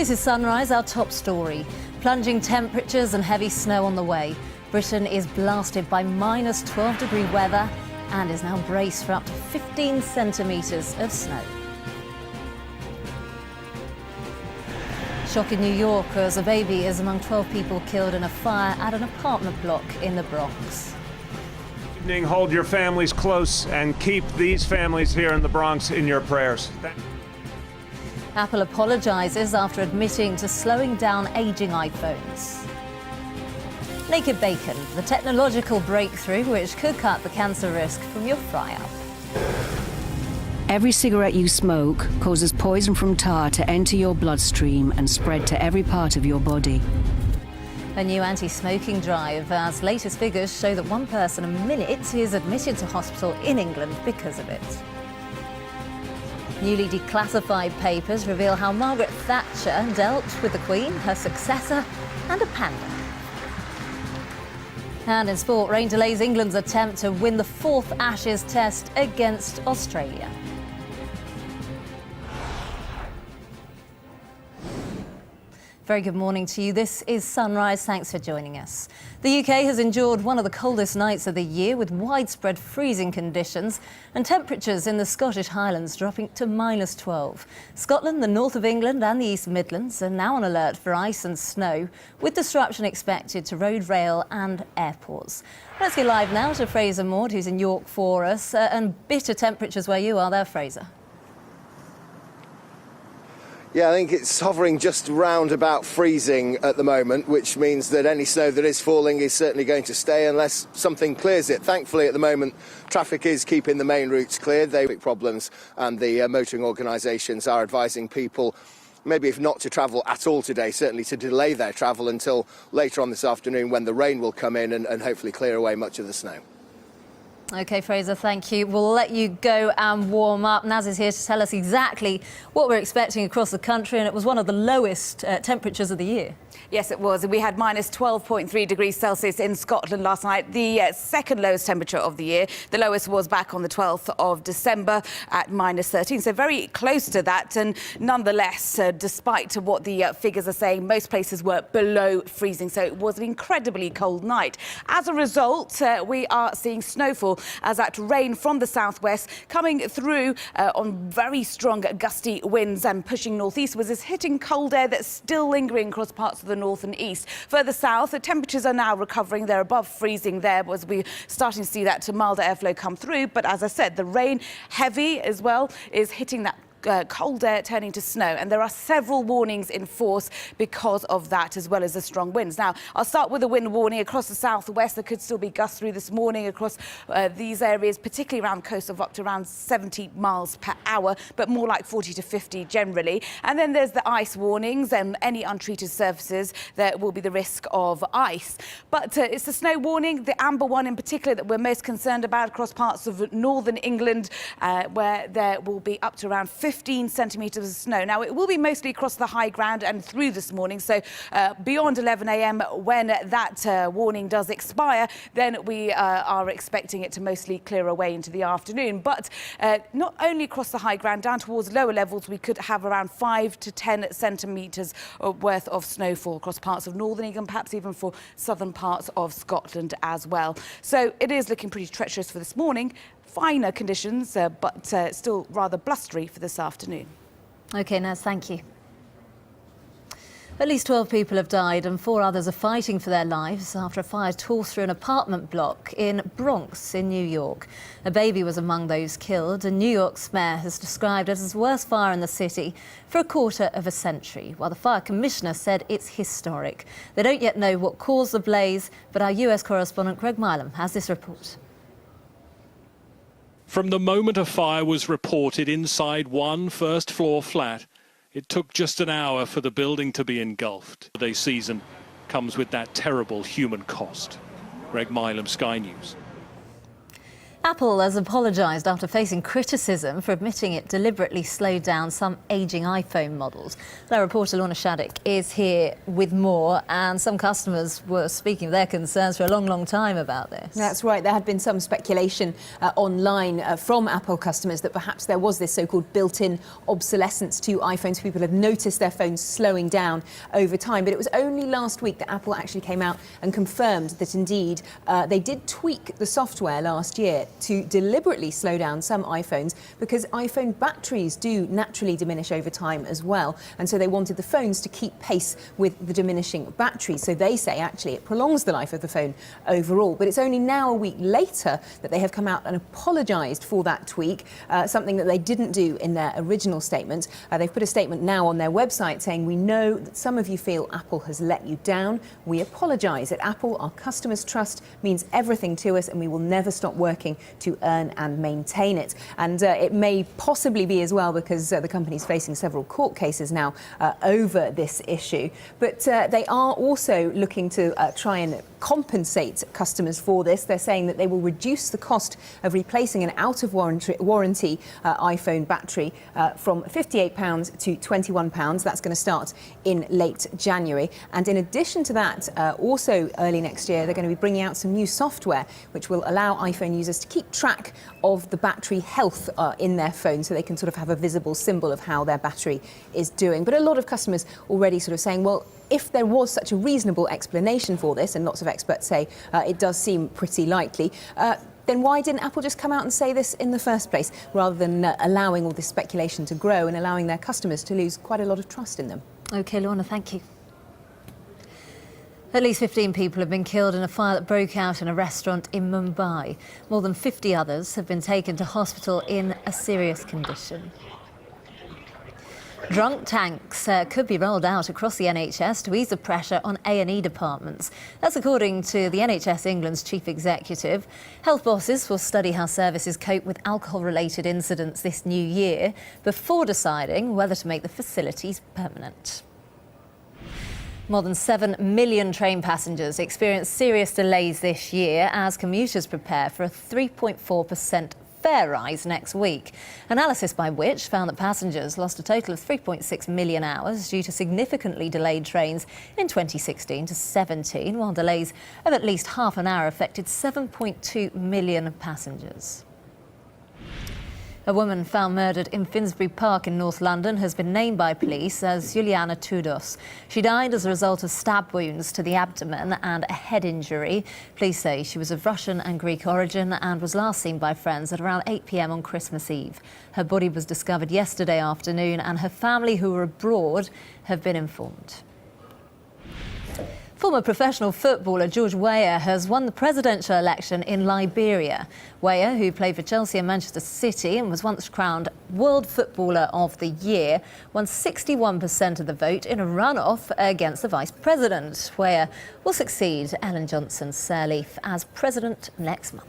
This is Sunrise, our top story. Plunging temperatures and heavy snow on the way. Britain is blasted by minus 12-degree weather and is now braced for up to 15 centimetres of snow. Shock in New York as a baby is among 12 people killed in a fire at an apartment block in the Bronx. Hold your families close and keep these families here in the Bronx in your prayers. Apple apologises after admitting to slowing down aging iPhones. Naked bacon, the technological breakthrough which could cut the cancer risk from your fry-up. Every cigarette you smoke causes poison from tar to enter your bloodstream and spread to every part of your body. A new anti-smoking drive, as latest figures show that one person a minute is admitted to hospital in England because of it. Newly declassified papers reveal how Margaret Thatcher dealt with the Queen, her successor, and a panda. And in sport, rain delays England's attempt to win the fourth Ashes test against Australia. Very good morning to you. This is Sunrise. Thanks for joining us. The UK has endured one of the coldest nights of the year with widespread freezing conditions and temperatures in the Scottish Highlands dropping to minus 12. Scotland, the north of England and the East Midlands are now on alert for ice and snow, with disruption expected to road, rail and airports. Let's go live now to Fraser Maud, who's in York for us, and bitter temperatures where you are there, Fraser. Yeah, I think it's hovering just round about freezing at the moment, which means that any snow that is falling is certainly going to stay unless something clears it. Thankfully, at the moment, traffic is keeping the main routes cleared. They have problems, and the motoring organisations are advising people, maybe if not to travel at all today, certainly to delay their travel until later on this afternoon when the rain will come in and hopefully clear away much of the snow. OK, Fraser, thank you. We'll let you go and warm up. Naz is here to tell us exactly what we're expecting across the country, and it was one of the lowest temperatures of the year. Yes, it was. We had minus 12.3 degrees Celsius in Scotland last night, the second lowest temperature of the year. The lowest was back on the 12th of December at minus 13, so very close to that. And nonetheless, despite what the figures are saying, most places were below freezing, so it was an incredibly cold night. As a result, we are seeing snowfall as that rain from the southwest coming through on very strong gusty winds and pushing northeastwards is hitting cold air that's still lingering across parts of the north and east. Further south, the temperatures are now recovering. They're above freezing there as we're starting to see that milder airflow come through. But as I said, the rain, heavy as well, is hitting that cold air turning to snow, and there are several warnings in force because of that, as well as the strong winds. Now, I'll start with a wind warning across the southwest. There could still be gusts through this morning across these areas, particularly around the coast, of up to around 70 miles per hour, but more like 40 to 50 generally. And then there's the ice warnings, and any untreated surfaces, there will be the risk of ice. But it's the snow warning, the amber one in particular, that we're most concerned about across parts of northern England, where there will be up to around 15 centimetres of snow. Now, it will be mostly across the high ground and through this morning, so beyond 11 a.m. when that warning does expire, then we are expecting it to mostly clear away into the afternoon. But not only across the high ground, down towards lower levels, we could have around 5 to 10 centimetres worth of snowfall across parts of northern England, perhaps even for southern parts of Scotland as well. So it is looking pretty treacherous for this morning. Finer conditions, but still rather blustery for this afternoon. OK, Naz, thank you. At least 12 people have died and 4 others are fighting for their lives after a fire tore through an apartment block in Bronx in New York. A baby was among those killed, and New York's mayor has described it as the worst fire in the city for a quarter of a century, while the fire commissioner said it's historic. They don't yet know what caused the blaze, but our US correspondent Greg Milam has this report. From the moment a fire was reported inside one first-floor flat, it took just an hour for the building to be engulfed. The holiday season comes with that terrible human cost. Greg Milam, Sky News. Apple has apologised after facing criticism for admitting it deliberately slowed down some ageing iPhone models. Our reporter Lorna Shaddock is here with more, and some customers were speaking of their concerns for a long time about this. That's right. There had been some speculation online from Apple customers that perhaps there was this so-called built-in obsolescence to iPhones. People had noticed their phones slowing down over time. But it was only last week that Apple actually came out and confirmed that indeed they did tweak the software last year to deliberately slow down some iPhones because iPhone batteries do naturally diminish over time as well. And so they wanted the phones to keep pace with the diminishing batteries. So they say actually it prolongs the life of the phone overall. But it's only now a week later that they have come out and apologised for that tweak, something that they didn't do in their original statement. They've put a statement now on their website saying, "We know that some of you feel Apple has let you down. We apologise. At Apple, our customers' trust means everything to us and we will never stop working to earn and maintain it." And it may possibly be as well because the company's facing several court cases now over this issue. But they are also looking to try and compensate customers for this. They're saying that they will reduce the cost of replacing an out-of-warranty iPhone battery from £58 to £21. That's going to start in late January. And in addition to that, also early next year, they're going to be bringing out some new software which will allow iPhone users to keep track of the battery health in their phone, so they can sort of have a visible symbol of how their battery is doing. But a lot of customers already sort of saying, well, if there was such a reasonable explanation for this, and lots of experts say it does seem pretty likely, then why didn't Apple just come out and say this in the first place, rather than allowing all this speculation to grow and allowing their customers to lose quite a lot of trust in them? OK, Lorna, thank you. At least 15 people have been killed in a fire that broke out in a restaurant in Mumbai. More than 50 others have been taken to hospital in a serious condition. Drunk tanks could be rolled out across the NHS to ease the pressure on A&E departments. That's according to the NHS England's chief executive. Health bosses will study how services cope with alcohol-related incidents this new year before deciding whether to make the facilities permanent. More than 7 million train passengers experienced serious delays this year as commuters prepare for a 3.4% fare rise next week. Analysis by which found that passengers lost a total of 3.6 million hours due to significantly delayed trains in 2016 to 17, while delays of at least half an hour affected 7.2 million passengers. A woman found murdered in Finsbury Park in North London has been named by police as Juliana Tudos. She died as a result of stab wounds to the abdomen and a head injury. Police say she was of Russian and Greek origin and was last seen by friends at around 8 p.m. on Christmas Eve. Her body was discovered yesterday afternoon and her family, who were abroad, have been informed. Former professional footballer George Weah has won the presidential election in Liberia. Weah, who played for Chelsea and Manchester City and was once crowned World Footballer of the Year, won 61% of the vote in a runoff against the vice president. Weah will succeed Ellen Johnson Sirleaf as president next month.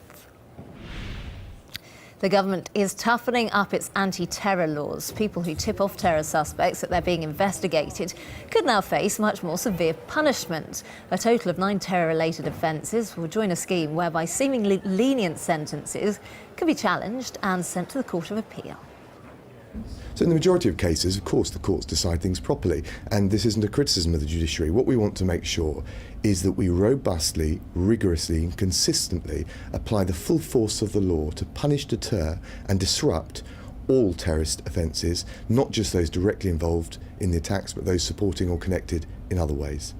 The government is toughening up its anti-terror laws. People who tip off terror suspects that they're being investigated could now face much more severe punishment. A total of 9 terror-related offences will join a scheme whereby seemingly lenient sentences can be challenged and sent to the Court of Appeal. So in the majority of cases, of course, the courts decide things properly, and this isn't a criticism of the judiciary. What we want to make sure is that we robustly, rigorously and consistently apply the full force of the law to punish, deter and disrupt all terrorist offences, not just those directly involved in the attacks, but those supporting or connected in other ways.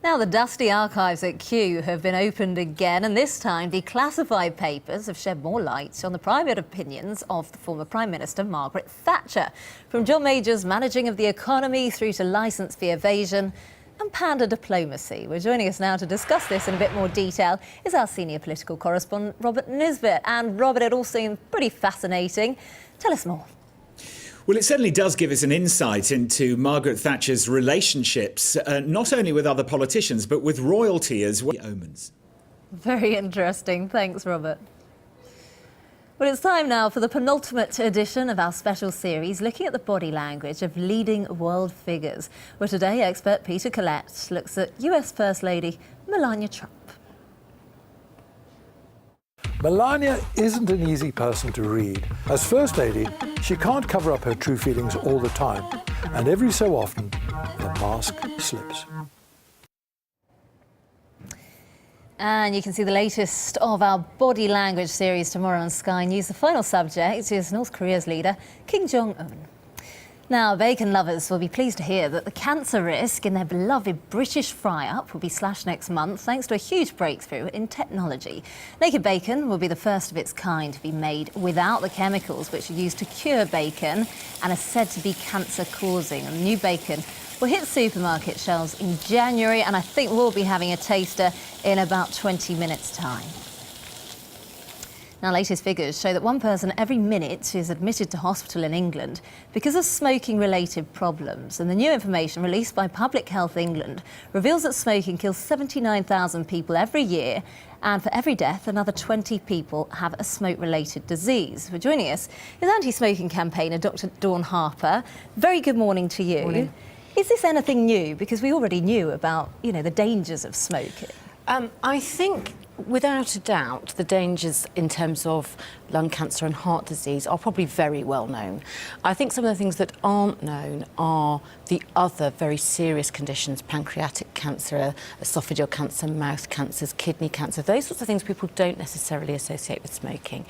Now, the dusty archives at Kew have been opened again, and this time declassified papers have shed more light on the private opinions of the former Prime Minister Margaret Thatcher. From John Major's managing of the economy through to licence fee evasion and panda diplomacy. We're joining us now to discuss this in a bit more detail is our senior political correspondent, Robert Nisbet. And Robert, it all seems pretty fascinating. Tell us more. Well, it certainly does give us an insight into Margaret Thatcher's relationships, not only with other politicians, but with royalty as well. Omens. Very interesting. Thanks, Robert. Well, it's time now for the penultimate edition of our special series, looking at the body language of leading world figures, where today expert Peter Collette looks at US First Lady Melania Trump. Melania isn't an easy person to read. As First Lady, she can't cover up her true feelings all the time, and every so often, the mask slips. And you can see the latest of our body language series tomorrow on Sky News. The final subject is North Korea's leader, Kim Jong-un. Now, bacon lovers will be pleased to hear that the cancer risk in their beloved British fry-up will be slashed next month thanks to a huge breakthrough in technology. Naked bacon will be the first of its kind to be made without the chemicals which are used to cure bacon and are said to be cancer-causing. And the new bacon will hit supermarket shelves in January, and I think we'll be having a taster in about 20 minutes' time. Now, latest figures show that one person every minute is admitted to hospital in England because of smoking-related problems. And the new information released by Public Health England reveals that smoking kills 79,000 people every year, and for every death, another 20 people have a smoke-related disease. For joining us is anti-smoking campaigner Dr. Dawn Harper. Very good morning to you. Morning. Is this anything new? Because we already knew about, the dangers of smoking. I think, without a doubt, the dangers in terms of lung cancer and heart disease are probably very well known. I think some of the things that aren't known are the other very serious conditions: pancreatic cancer, esophageal cancer, mouth cancers, kidney cancer. Those sorts of things people don't necessarily associate with smoking.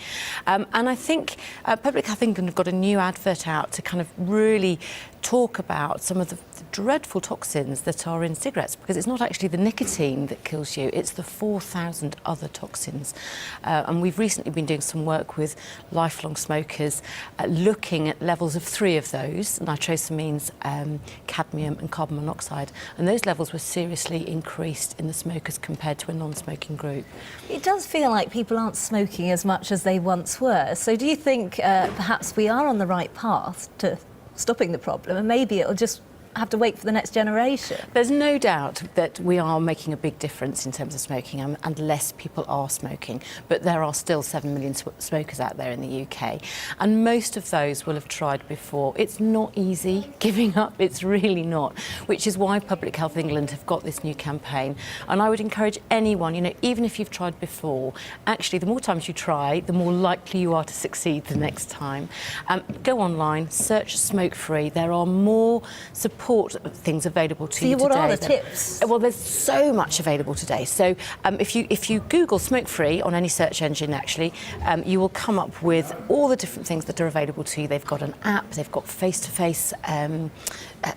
And I think Public Health England have got a new advert out to kind of really talk about some of the dreadful toxins that are in cigarettes, because it's not actually the nicotine that kills you, it's the 4,000 other toxins. And we've recently been doing some work with lifelong smokers looking at levels of 3 of those: nitrosamines, cadmium and carbon monoxide, and those levels were seriously increased in the smokers compared to a non-smoking group. It does feel like people aren't smoking as much as they once were. So do you think perhaps we are on the right path to stopping the problem, and maybe it'll just have to wait for the next generation? There's no doubt that we are making a big difference in terms of smoking, and less people are smoking, but there are still 7 million smokers out there in the UK, and most of those will have tried before. It's not easy giving up, it's really not, which is why Public Health England have got this new campaign. And I would encourage anyone, even if you've tried before, actually the more times you try, the more likely you are to succeed the next time. Go online, search smoke free. There are more support things available to you today. What are the tips? Well, there's so much available today. So if you Google smoke free on any search engine, actually, you will come up with all the different things that are available to you. They've got an app, they've got face-to-face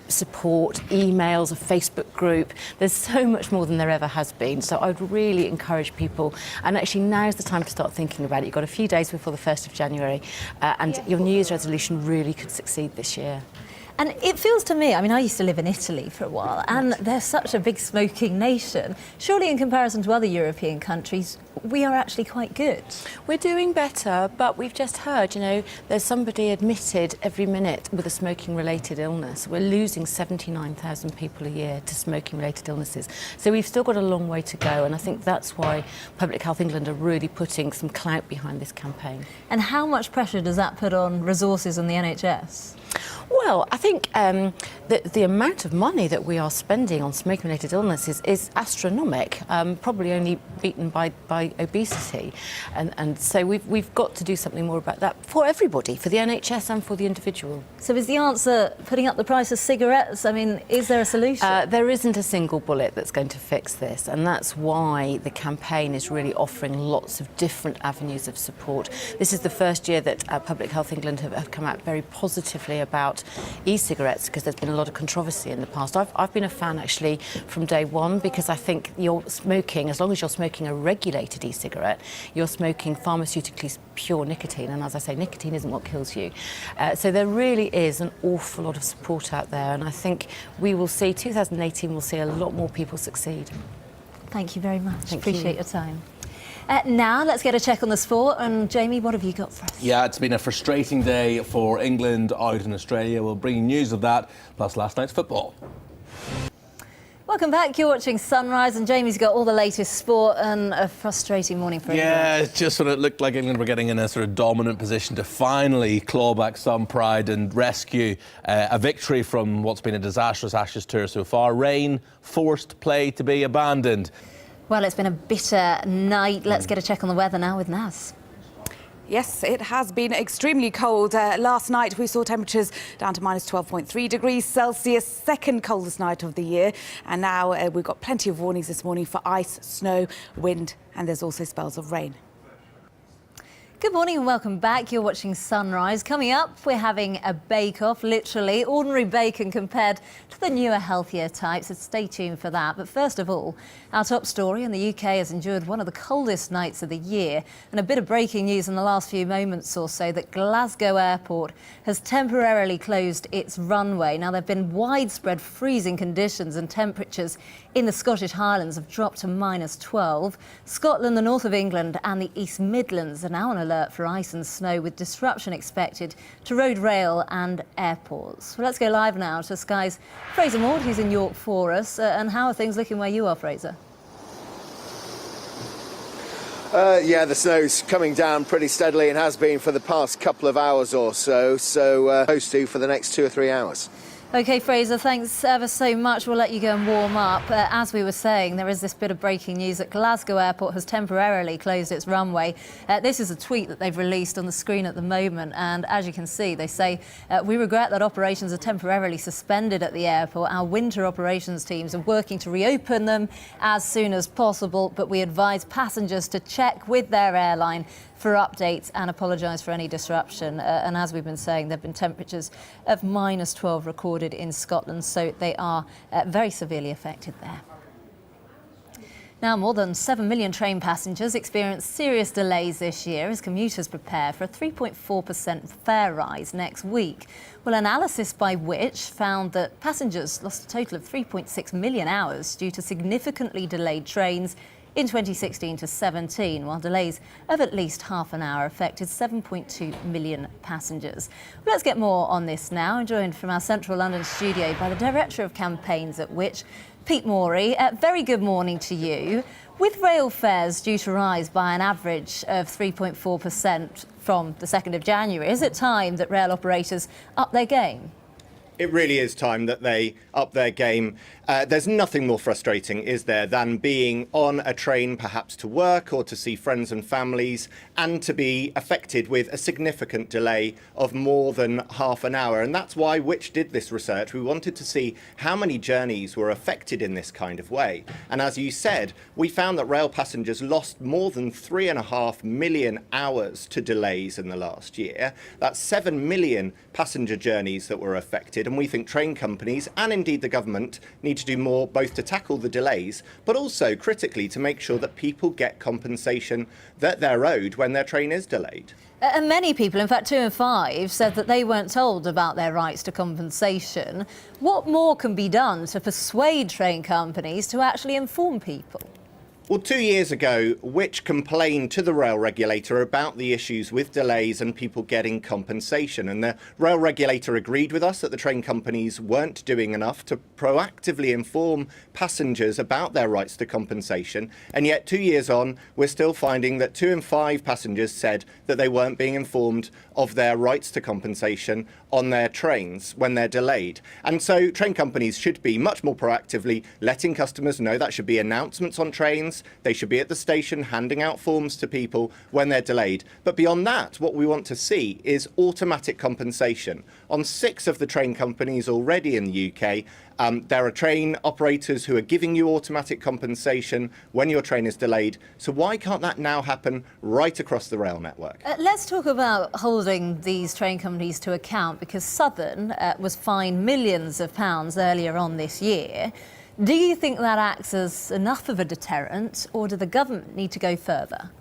support, emails, a Facebook group. There's so much more than there ever has been. So I'd really encourage people, and actually now's the time to start thinking about it. You've got a few days before the 1st of January, and your New Year's resolution really could succeed this year. And it feels to me, I used to live in Italy for a while, and they're such a big smoking nation. Surely in comparison to other European countries, we are actually quite good. We're doing better, but we've just heard, there's somebody admitted every minute with a smoking-related illness. We're losing 79,000 people a year to smoking-related illnesses. So we've still got a long way to go, and I think that's why Public Health England are really putting some clout behind this campaign. And how much pressure does that put on resources on the NHS? Well, I think the amount of money that we are spending on smoking-related illnesses is astronomical, probably only beaten by obesity. And so we've got to do something more about that for everybody, for the NHS and for the individual. So is the answer putting up the price of cigarettes? Is there a solution? There isn't a single bullet that's going to fix this, and that's why the campaign is really offering lots of different avenues of support. This is the first year that Public Health England have come out very positively about e-cigarettes, because there's been a lot of controversy in the past. I've been a fan actually from day one, because I think you're smoking, as long as you're smoking a regulated e-cigarette, you're smoking pharmaceutically pure nicotine, and as I say, nicotine isn't what kills you. So there really is an awful lot of support out there, and I think we will see, 2018 will see a lot more people succeed. Thank you very much. Thank Appreciate you. your time. Now, let's get a check on the sport. And Jamie, what have you got for us? Yeah, it's been a frustrating day for England out in Australia. We'll bring you news of that, plus last night's football. Welcome back. You're watching Sunrise, and Jamie's got all the latest sport, and a frustrating morning for England. Yeah, it's just when it looked like England were getting in a sort of dominant position to finally claw back some pride and rescue a victory from what's been a disastrous Ashes tour so far. Rain forced play to be abandoned. Well, it's been a bitter night. Let's get a check on the weather now with Naz. Yes, it has been extremely cold. Last night we saw temperatures down to minus 12.3 degrees Celsius, second coldest night of the year. And now we've got plenty of warnings this morning for ice, snow, wind, and there's also spells of rain. Good morning and welcome back. You're watching Sunrise. Coming up, we're having a bake-off, literally. Ordinary bacon compared to the newer, healthier types, so stay tuned for that. But first of all, our top story, and the UK has endured one of the coldest nights of the year. And a bit of breaking news in the last few moments or so that Glasgow Airport has temporarily closed its runway. Now, there have been widespread freezing conditions and temperatures in the Scottish Highlands have dropped to minus 12. Scotland, the north of England and the East Midlands are now on alert for ice and snow with disruption expected to road, rail and airports. Well, let's go live now to Sky's Fraser Maud, who's in York for us. And how are things looking where you are, Fraser? Yeah, the snow's coming down pretty steadily and has been for the past couple of hours or so, supposed to for the next 2 or 3 hours. OK, Fraser, thanks ever so much. We'll let you go and warm up. As we were saying, there is this bit of breaking news that Glasgow Airport has temporarily closed its runway. This is a tweet that they've released on the screen at the moment. And as you can see, they say, we regret that operations are temporarily suspended at the airport. Our winter operations teams are working to reopen them as soon as possible. But we advise passengers to check with their airline for updates and apologise for any disruption. And as we've been saying, there have been temperatures of minus 12 recorded in Scotland, so they are very severely affected there. Now, more than 7 million train passengers experienced serious delays this year as commuters prepare for a 3.4% fare rise next week. Well, analysis by Which found that passengers lost a total of 3.6 million hours due to significantly delayed trains in 2016 to 17, while delays of at least half an hour affected 7.2 million passengers. Well, let's get more on this now. I'm joined from our central London studio by the Director of Campaigns at Which, Pete Morey. Very good morning to you. With rail fares due to rise by an average of 3.4% from the 2nd of January, is it time that rail operators up their game? It really is time that they up their game. There's nothing more frustrating, is there, than being on a train perhaps to work or to see friends and families and to be affected with a significant delay of more than half an hour. And that's why Which did this research. We wanted to see how many journeys were affected in this kind of way. And as you said, we found that rail passengers lost more than 3.5 million hours to delays in the last year. That's 7 million passenger journeys that were affected. And we think train companies and indeed the government need to do more both to tackle the delays, but also critically to make sure that people get compensation that they're owed when their train is delayed. And many people, in fact 2 in 5, said that they weren't told about their rights to compensation. What more can be done to persuade train companies to actually inform people? Well, 2 years ago, Which complained to the rail regulator about the issues with delays and people getting compensation. And the rail regulator agreed with us that the train companies weren't doing enough to proactively inform passengers about their rights to compensation. And yet 2 years on, we're still finding that 2 in 5 passengers said that they weren't being informed of their rights to compensation on their trains when they're delayed. And so train companies should be much more proactively letting customers know. That should be announcements on trains. They should be at the station handing out forms to people when they're delayed. But beyond that, what we want to see is automatic compensation. On 6 of the train companies already in the UK, there are train operators who are giving you automatic compensation when your train is delayed. So why can't that now happen right across the rail network? Let's talk about holding these train companies to account, because Southern was fined millions of pounds earlier on this year. Do you think that acts as enough of a deterrent, or do the government need to go further?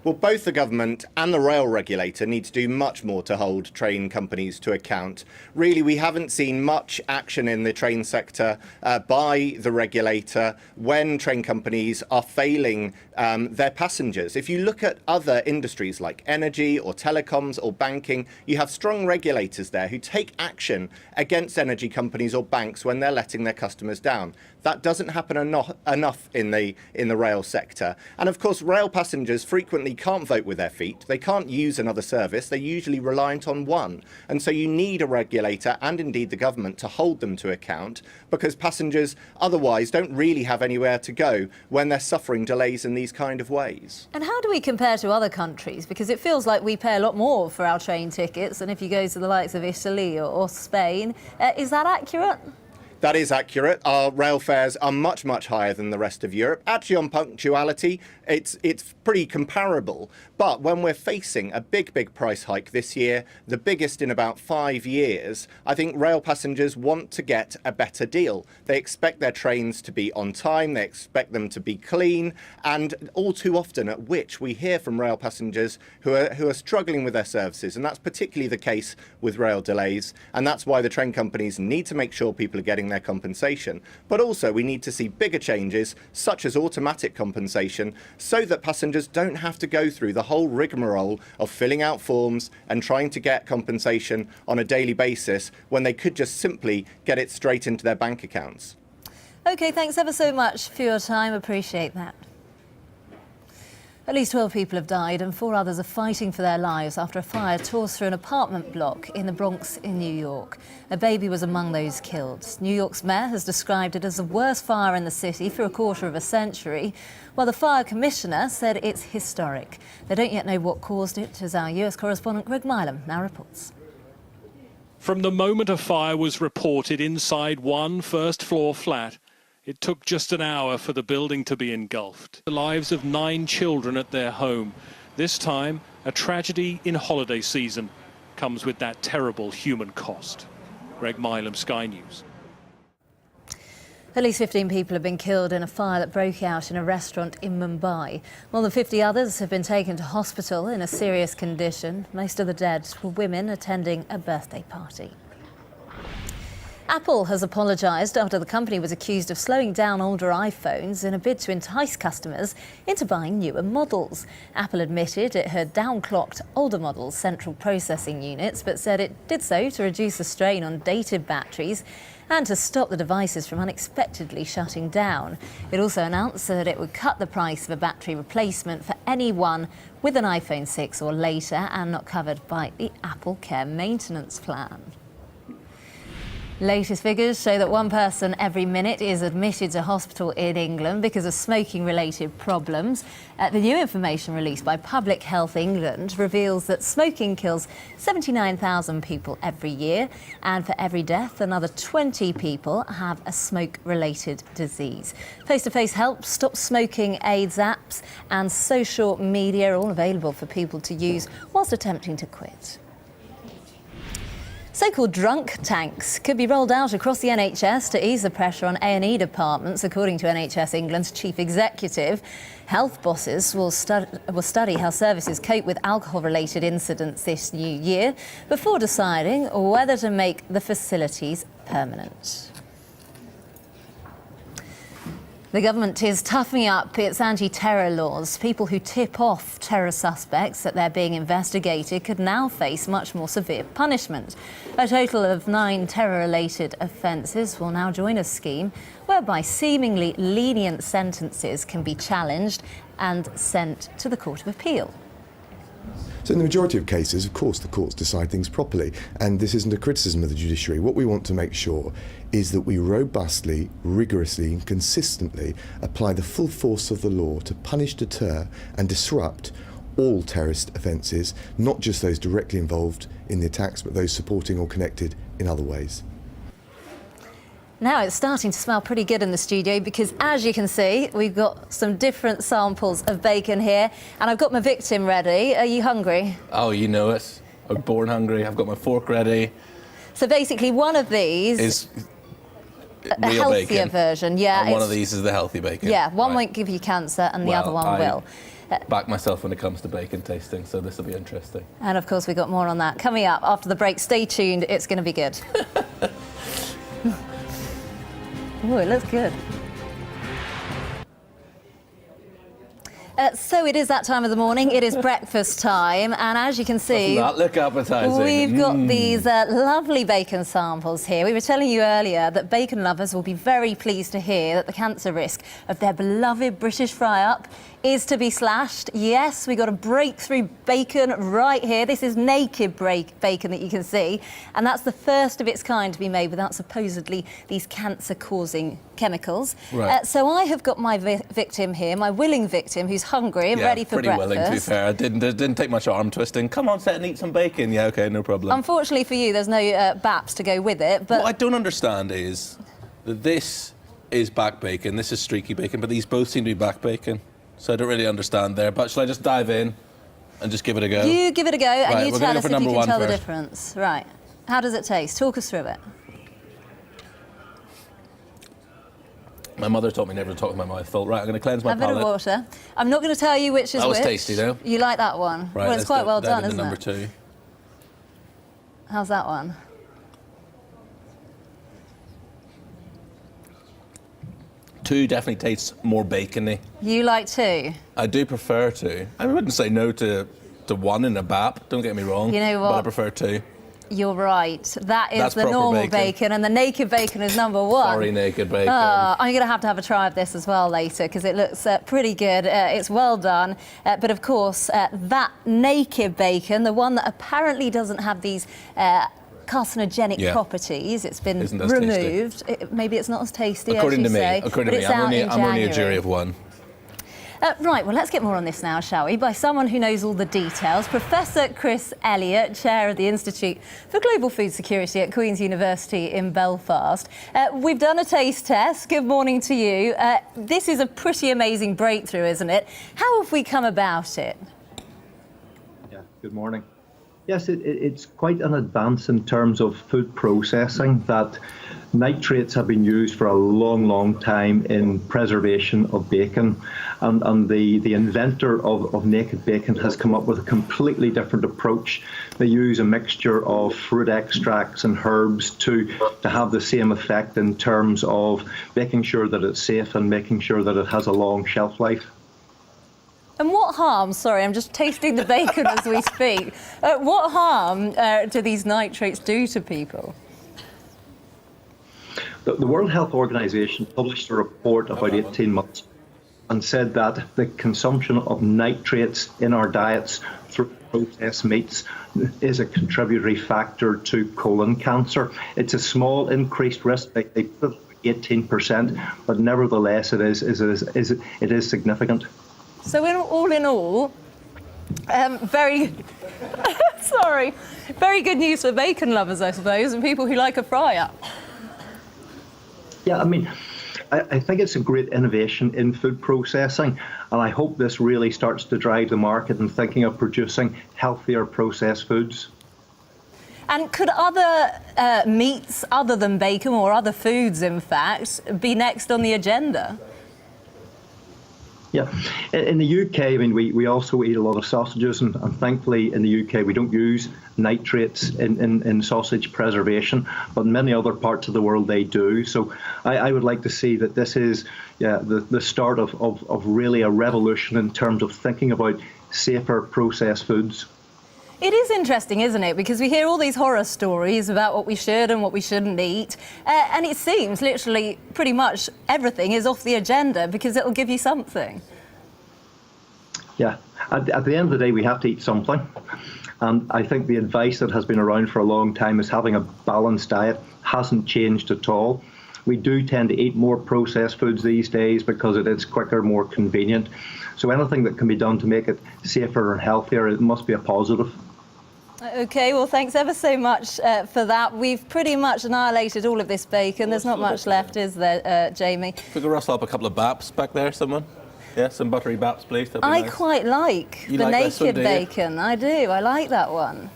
Well, both the government and the rail regulator need to do much more to hold train companies to account. Really, we haven't seen much action in the train sector by the regulator when train companies are failing their passengers. If you look at other industries like energy or telecoms or banking, you have strong regulators there who take action against energy companies or banks when they're letting their customers down. That doesn't happen enough in the rail sector. And of course, rail passengers frequently can't vote with their feet. They can't use another service. They're usually reliant on one. And so you need a regulator and indeed the government to hold them to account, because passengers otherwise don't really have anywhere to go when they're suffering delays in these kind of ways. And how do we compare to other countries? Because it feels like we pay a lot more for our train tickets than if you go to the likes of Italy or Spain. Is that accurate? That is accurate. Our rail fares are much, much higher than the rest of Europe. Actually, on punctuality, it's pretty comparable. But when we're facing a big price hike this year, the biggest in about 5 years, I think rail passengers want to get a better deal. They expect their trains to be on time, they expect them to be clean, and all too often at which we hear from rail passengers who are struggling with their services, and that's particularly the case with rail delays, and that's why the train companies need to make sure people are getting their compensation. But also we need to see bigger changes, such as automatic compensation, so that passengers don't have to go through the whole rigmarole of filling out forms and trying to get compensation on a daily basis when they could just simply get it straight into their bank accounts. OK, thanks ever so much for your time. Appreciate that. At least 12 people have died and 4 others are fighting for their lives after a fire tore through an apartment block in the Bronx in New York. A baby was among those killed. New York's mayor has described it as the worst fire in the city for a quarter of a century, while the fire commissioner said it's historic. They don't yet know what caused it, as our US correspondent Greg Milam now reports. From the moment a fire was reported inside one first-floor flat, it took just an hour for the building to be engulfed. The lives of 9 children at their home. This time, a tragedy in holiday season comes with that terrible human cost. Greg Milam, Sky News. At least 15 people have been killed in a fire that broke out in a restaurant in Mumbai. More than 50 others have been taken to hospital in a serious condition. Most of the dead were women attending a birthday party. Apple has apologised after the company was accused of slowing down older iPhones in a bid to entice customers into buying newer models. Apple admitted it had downclocked older models' central processing units, but said it did so to reduce the strain on dated batteries and to stop the devices from unexpectedly shutting down. It also announced that it would cut the price of a battery replacement for anyone with an iPhone 6 or later and not covered by the Apple Care maintenance plan. Latest figures show that 1 person every minute is admitted to hospital in England because of smoking-related problems. The new information released by Public Health England reveals that smoking kills 79,000 people every year, and for every death, another 20 people have a smoke-related disease. Face-to-face help, stop smoking AIDS apps and social media are all available for people to use whilst attempting to quit. So-called drunk tanks could be rolled out across the NHS to ease the pressure on A&E departments, according to NHS England's chief executive. Health bosses will study how services cope with alcohol-related incidents this new year before deciding whether to make the facilities permanent. The government is toughening up its anti-terror laws. People who tip off terror suspects that they're being investigated could now face much more severe punishment. A total of 9 terror-related offences will now join a scheme whereby seemingly lenient sentences can be challenged and sent to the Court of Appeal. So in the majority of cases, of course, the courts decide things properly, and this isn't a criticism of the judiciary. What we want to make sure is that we robustly, rigorously and consistently apply the full force of the law to punish, deter and disrupt all terrorist offences, not just those directly involved in the attacks, but those supporting or connected in other ways. Now it's starting to smell pretty good in the studio because, as you can see, we've got some different samples of bacon here, and I've got my victim ready. Are you hungry? Oh, you know it. I'm born hungry. I've got my fork ready. So basically one of these is a real healthier bacon. version. Yeah, And one of these is the healthy bacon. Yeah, one Right. won't give you cancer and the Well, other one I will. back myself when it comes to bacon tasting, so this will be interesting. And of course we've got more on that coming up after the break. Stay tuned, it's going to be good. Oh, it looks good. So it is that time of the morning. It is breakfast time, and as you can see, Doesn't that look appetizing? we've got these lovely bacon samples here. We were telling you earlier that bacon lovers will be very pleased to hear that the cancer risk of their beloved British fry-up is to be slashed. Yes, we got a breakthrough bacon right here. This is naked bacon that you can see, and that's the first of its kind to be made without supposedly these cancer-causing chemicals. Right. So I have got my victim here, my willing victim, who's hungry and ready for breakfast. Pretty willing, to be fair. It didn't take much arm twisting. Come on, sit and eat some bacon. Yeah, OK, no problem. Unfortunately for you, there's no BAPS to go with it. But what I don't understand is that this is back bacon, this is streaky bacon, but these both seem to be back bacon. So I don't really understand there. But shall I just dive in and just give it a go? You give it a go, and right, you tell us if you can tell the first. difference. Right. How does it taste? Talk us through it. My mother taught me never to talk with my mouth full. Right, I'm going to cleanse my palate. A bit of water. I'm not going to tell you which is which. That was tasty, though. You like that one? Right, well, it's quite well done, isn't number it? two. How's that one? Two definitely tastes more bacony. You like two? I do prefer two. I wouldn't say no to one in a BAP, don't get me wrong. You know what? But I prefer two. You're right. That's the proper normal bacon, and the naked bacon is number one. Sorry, naked bacon. I'm going to have a try of this as well later, because it looks pretty good. It's well done. But of course, that naked bacon, the one that apparently doesn't have these carcinogenic properties, it's been removed. Maybe it's not as tasty, according as you say. According to me, I'm only a jury of one. Right, well, let's get more on this now, shall we? By someone who knows all the details, Professor Chris Elliott, Chair of the Institute for Global Food Security at Queen's University in Belfast. We've done a taste test. Good morning to you. This is a pretty amazing breakthrough, isn't it? How have we come about it? Yeah, good morning. Yes, it's quite an advance in terms of food processing, that nitrates have been used for a long, long time in preservation of bacon. And the inventor of naked bacon has come up with a completely different approach. They use a mixture of fruit extracts and herbs to have the same effect in terms of making sure that it's safe and making sure that it has a long shelf life. And what harm, sorry, I'm just tasting the bacon as we speak, what harm do these nitrates do to people? The World Health Organization published a report about 18 months and said that the consumption of nitrates in our diets through processed meats is a contributory factor to colon cancer. It's a small increased risk, they put 18%, but nevertheless it is significant. So in all, very good news for bacon lovers, I suppose, and people who like a fry-up. Yeah, I mean, I think it's a great innovation in food processing, and I hope this really starts to drive the market in thinking of producing healthier processed foods. And could other meats other than bacon, or other foods, in fact, be next on the agenda? Yeah, in the UK, I mean, we also eat a lot of sausages, and thankfully in the UK we don't use nitrates in sausage preservation, but in many other parts of the world they do. So I would like to see that this is the start of really a revolution in terms of thinking about safer processed foods. It is interesting, isn't it? Because we hear all these horror stories about what we should and what we shouldn't eat. And it seems literally pretty much everything is off the agenda because it'll give you something. Yeah. At the end of the day, we have to eat something. And I think the advice that has been around for a long time is having a balanced diet hasn't changed at all. We do tend to eat more processed foods these days because it is quicker, more convenient. So anything that can be done to make it safer and healthier, it must be a positive. OK, well, thanks ever so much for that. We've pretty much annihilated all of this bacon. There's not much left, is there, Jamie? If we could rustle up a couple of BAPs back there, someone? Yeah, some buttery BAPs, please. I quite like the naked bacon. I do. I like that one.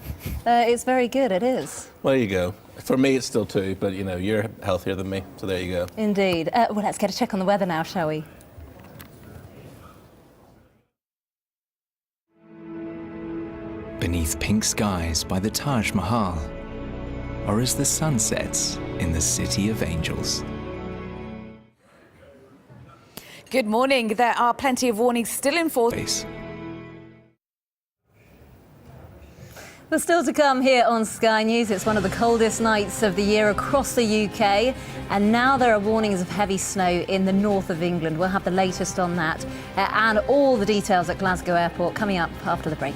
It's very good, it is. Well, there you go. For me, it's still two, but, you know, you're healthier than me, so there you go. Indeed. Well, let's get a check on the weather now, shall we? Beneath pink skies by the Taj Mahal, or as the sun sets in the City of Angels. Good morning. There are plenty of warnings still in force. But still to come here on Sky News, it's one of the coldest nights of the year across the UK, and now there are warnings of heavy snow in the north of England. We'll have the latest on that and all the details at Glasgow Airport coming up after the break.